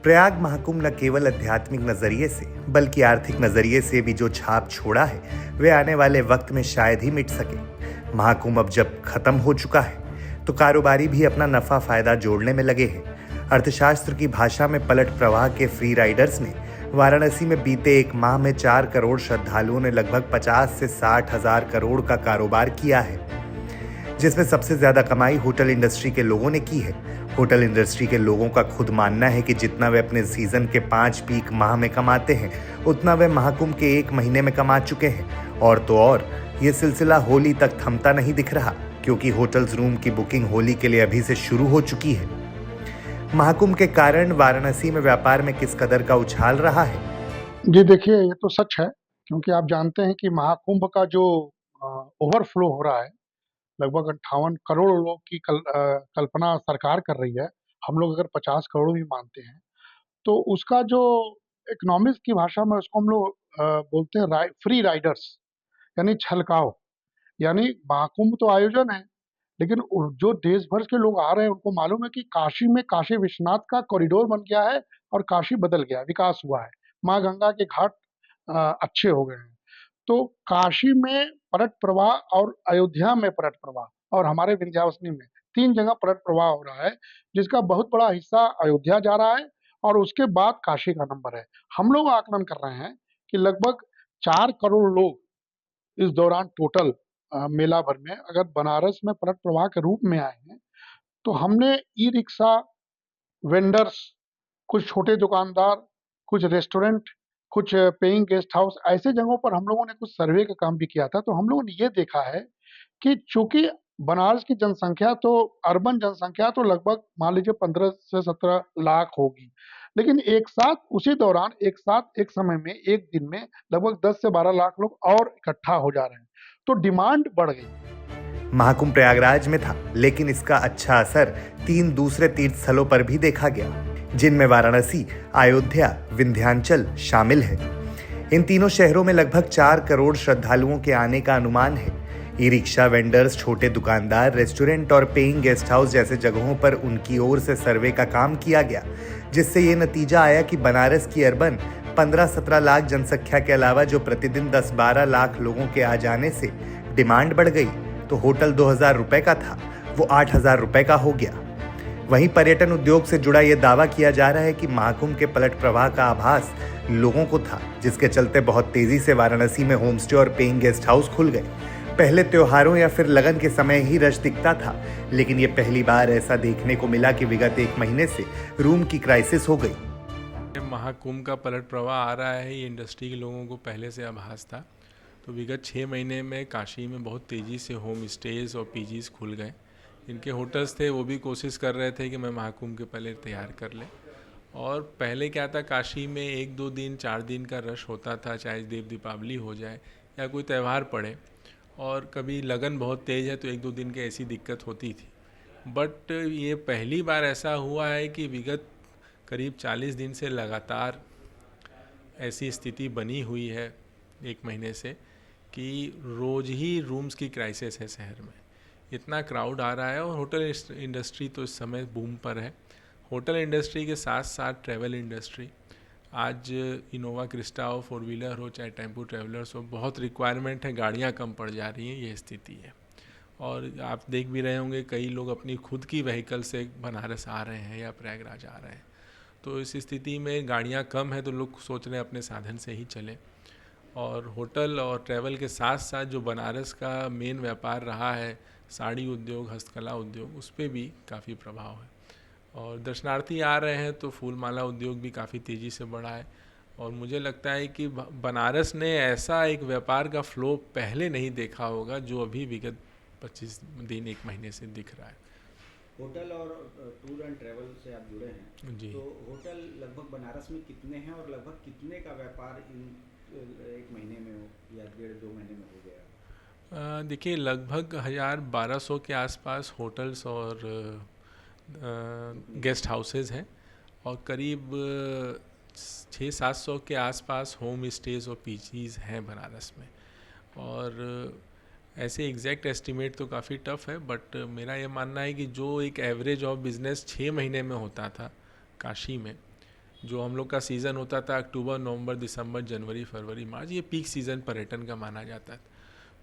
प्रयाग महाकुंभ न केवल आध्यात्मिक नजरिए से बल्कि आर्थिक नजरिए से भी जो छाप छोड़ा है वे आने वाले वक्त में शायद ही मिट सके। महाकुंभ अब जब खत्म हो चुका है तो कारोबारी भी अपना नफा फायदा जोड़ने में लगे हैं। अर्थशास्त्र की भाषा में पलट प्रवाह के फ्री राइडर्स ने वाराणसी में बीते एक माह में 4 करोड़ श्रद्धालुओं ने लगभग 50 से 60 हजार करोड़ का कारोबार किया है, जिसमें सबसे ज्यादा कमाई होटल इंडस्ट्री के लोगों ने की है। होटल इंडस्ट्री के लोगों का खुद मानना है कि जितना वे अपने सीजन के 5 पीक माह में कमाते हैं उतना वे महाकुंभ के 1 महीने में कमा चुके हैं। और तो और ये सिलसिला होली तक थमता नहीं दिख रहा, क्योंकि होटल्स रूम की बुकिंग होली के लिए अभी से शुरू हो चुकी है। महाकुंभ के कारण वाराणसी में व्यापार में किस कदर का उछाल रहा है? जी देखिए, ये तो सच है, क्योंकि आप जानते हैं कि महाकुंभ का जो ओवरफ्लो हो रहा है, लगभग 58 करोड़ लोग की कल्पना सरकार कर रही है। हम लोग अगर 50 करोड़ भी मानते हैं, तो उसका जो इकोनॉमिक्स की भाषा में उसको हम लोग बोलते हैं फ्री राइडर्स, यानी छलकाव। यानी महाकुंभ तो आयोजन है, लेकिन जो देश भर के लोग आ रहे हैं उनको मालूम है कि काशी में काशी विश्वनाथ का कॉरिडोर बन गया है और काशी बदल गया, विकास हुआ है। माँ गंगा के घाट अच्छे हो गए हैं। तो काशी में पर्यट प्रवाह और अयोध्या में पर्यट प्रवाह और हमारे विंध्यावासिनी में 3 जगह पर्यट प्रवाह हो रहा है, जिसका बहुत बड़ा हिस्सा अयोध्या जा रहा है और उसके बाद काशी का नंबर है। हम लोग आकलन कर रहे हैं कि लगभग 4 करोड़ लोग इस दौरान टोटल मेला भर में अगर बनारस में पर्यट प्रवाह के रूप में आए हैं, तो हमने ई रिक्शा, वेंडर्स, कुछ छोटे दुकानदार, कुछ रेस्टोरेंट, कुछ पेइंग गेस्ट हाउस, ऐसे जगहों पर हम लोगों ने कुछ सर्वे का काम भी किया था। तो हम लोगों ने ये देखा है कि चूंकि बनारस की जनसंख्या तो अर्बन जनसंख्या तो लगभग मान लीजिए 15 से 17 लाख होगी, लेकिन एक साथ उसी दौरान एक साथ एक समय में एक दिन में लगभग 10 से 12 लाख लोग और इकट्ठा हो जा रहे हैं, तो डिमांड बढ़ गई। महाकुंभ प्रयागराज में था, लेकिन इसका अच्छा असर 3 दूसरे तीर्थ स्थलों पर भी देखा गया, जिनमें वाराणसी, अयोध्या, विंध्याचल शामिल है। इन तीनों शहरों में लगभग 4 करोड़ श्रद्धालुओं के आने का अनुमान है। ई रिक्शा वेंडर्स, छोटे दुकानदार, रेस्टोरेंट और पेइंग गेस्ट हाउस जैसे जगहों पर उनकी ओर से सर्वे का काम किया गया, जिससे ये नतीजा आया कि बनारस की अर्बन 15-17 लाख जनसंख्या के अलावा जो प्रतिदिन 10-12 लाख लोगों के आ जाने से डिमांड बढ़ गई, तो होटल 2,000 रुपए का था वो 8,000 रुपए का हो गया। वहीं पर्यटन उद्योग से जुड़ा यह दावा किया जा रहा है कि महाकुंभ के पलट प्रवाह का आभास लोगों को था, जिसके चलते बहुत तेजी से वाराणसी में होम स्टे और पेइंग गेस्ट हाउस खुल गए। पहले त्योहारों या फिर लगन के समय ही रश दिखता था, लेकिन ये पहली बार ऐसा देखने को मिला कि विगत 1 महीने से रूम की क्राइसिस हो गई। महाकुंभ का पलट प्रवाह आ रहा है, ये इंडस्ट्री के लोगों को पहले से आभास था। तो विगत 6 महीने में काशी में बहुत तेज़ी से होम स्टेज और पीजीज खुल गए। इनके होटल्स थे वो भी कोशिश कर रहे थे कि मैं महाकुंभ के पहले तैयार कर लें। और पहले क्या था, काशी में 1-2 दिन 4 दिन का रश होता था, चाहे देव दीपावली हो जाए या कोई त्यौहार पड़े, और कभी लगन बहुत तेज़ है तो 1-2 दिन की ऐसी दिक्कत होती थी। बट ये पहली बार ऐसा हुआ है कि विगत करीब 40 दिन से लगातार ऐसी स्थिति बनी हुई है 1 महीने से कि रोज़ ही रूम्स की क्राइसिस है शहर में। इतना क्राउड आ रहा है और होटल इंडस्ट्री तो इस समय बूम पर है। होटल इंडस्ट्री के साथ साथ ट्रैवल इंडस्ट्री, आज इनोवा क्रिस्टा हो, 4 व्हीलर हो, चाहे टेम्पो ट्रैवलर्स हो, बहुत रिक्वायरमेंट है, गाड़ियाँ कम पड़ जा रही हैं, ये स्थिति है। और आप देख भी रहे होंगे कई लोग अपनी खुद की व्हीकल से बनारस आ रहे हैं या प्रयागराज आ रहे हैं। तो इस स्थिति में गाड़ियाँ कम है तो लोग सोच रहे हैं अपने साधन से ही चलें। और होटल और ट्रैवल के साथ साथ जो बनारस का मेन व्यापार रहा है, साड़ी उद्योग, हस्तकला उद्योग, उस पर भी काफ़ी प्रभाव है। और दर्शनार्थी आ रहे हैं तो फूल माला उद्योग भी काफ़ी तेज़ी से बढ़ा है। और मुझे लगता है कि बनारस ने ऐसा एक व्यापार का फ्लो पहले नहीं देखा होगा जो अभी विगत 25 दिन 1 महीने से दिख रहा है। होटल और टूर एंड ट्रैवल से आप जुड़े हैं जी। तो होटल लगभग बनारस में कितने हैं और लगभग कितने का व्यापार इन 1 महीने में हो या 1.5-2 महीने में हो गया? देखिए, लगभग 1,000-1,200 के आसपास होटल्स और गेस्ट हाउसेज हैं और करीब 600-700 के आसपास होम स्टेज और पीजीज हैं बनारस में। और ऐसे एग्जैक्ट एस्टिमेट तो काफ़ी टफ है, बट मेरा ये मानना है कि जो एक एवरेज ऑफ बिज़नेस 6 महीने में होता था काशी में, जो हम लोग का सीज़न होता था अक्टूबर, नवंबर, दिसंबर, जनवरी, फरवरी, मार्च, ये पीक सीज़न पर्यटन का माना जाता है।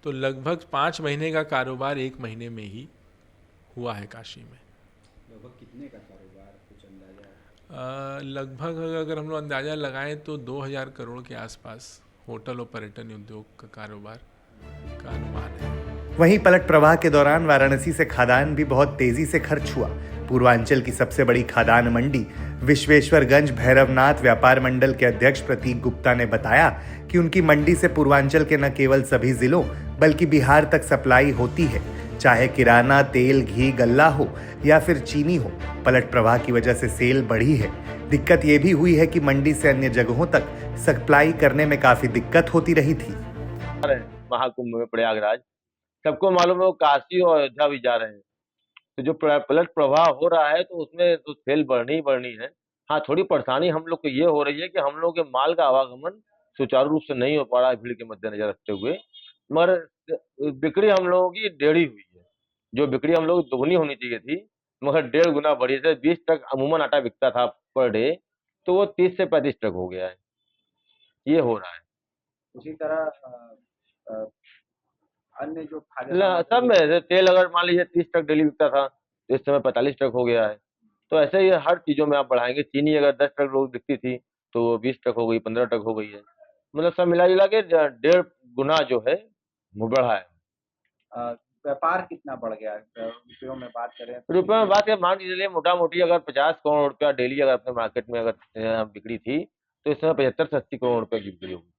तो लगभग 5 महीने का कारोबार 1 महीने में ही हुआ है काशी में। लगभग कितने का कारोबार, कुछ अंदाजा? लगभग अगर हम लोग अंदाज़ा लगाएं तो 2000 करोड़ के आसपास होटल और पर्यटन उद्योग का कारोबार का अनुमान है। वहीं पलट प्रवाह के दौरान वाराणसी से खादान भी बहुत तेजी से खर्च हुआ। पूर्वांचल की सबसे बड़ी खादान मंडी विश्वेश्वरगंज भैरवनाथ व्यापार मंडल के अध्यक्ष प्रतीक गुप्ता ने बताया कि उनकी मंडी से पूर्वांचल के न केवल सभी जिलों बल्कि बिहार तक सप्लाई होती है, चाहे किराना, तेल, घी, गल्ला हो या फिर चीनी हो। पलट प्रवाह की वजह से सेल बढ़ी है। दिक्कत ये भी हुई है कि मंडी से अन्य जगहों तक सप्लाई करने में काफी दिक्कत होती रही थी। महाकुंभ में प्रयागराज सबको मालूम है, वो काशी और अयोध्या भी जा रहे हैं। तो जो पलट प्रवाह हो रहा है तो उसमें तो सेल बढ़नी ही बढ़नी है। हाँ, थोड़ी परेशानी हम लोग को ये हो रही है कि हम लोग के माल का आवागमन सुचारू रूप से नहीं हो पा रहा है भीड़ के मद्देनजर रखते हुए, मगर बिक्री हम लोगों की टेढ़ी हुई है। जो बिक्री हम लोग की दोगुनी होनी चाहिए थी, मगर 1.5 गुना बढ़ी। जैसे 20 ट्रक अमूमन आटा बिकता था पर डे, तो वो 30 से 35 ट्रक हो गया है। ये हो रहा है। उसी तरह अ, अन्य जो खाद्य सब में जैसे तेल अगर मान लीजिए 30 ट्रक डेली बिकता था, तो इस समय 45 ट्रक हो गया है। तो ऐसे ही हर चीजों में आप बढ़ाएंगे। चीनी अगर 10 ट्रक रोज बिकती थी, तो वो 20 ट्रक हो गई, 15 ट्रक हो गई है। मतलब सब मिला जुला के 1.5 गुना जो है वो बढ़ा है। व्यापार कितना बढ़ गया है? रुपयों में बात करें तो रुपये में बात मान के चलिए, मोटा मोटी अगर 50 करोड़ रुपया डेली अगर अपने मार्केट में अगर बिक्री थी, तो इस समय 75 से 80 करोड़ रुपए की बिक्री होगी।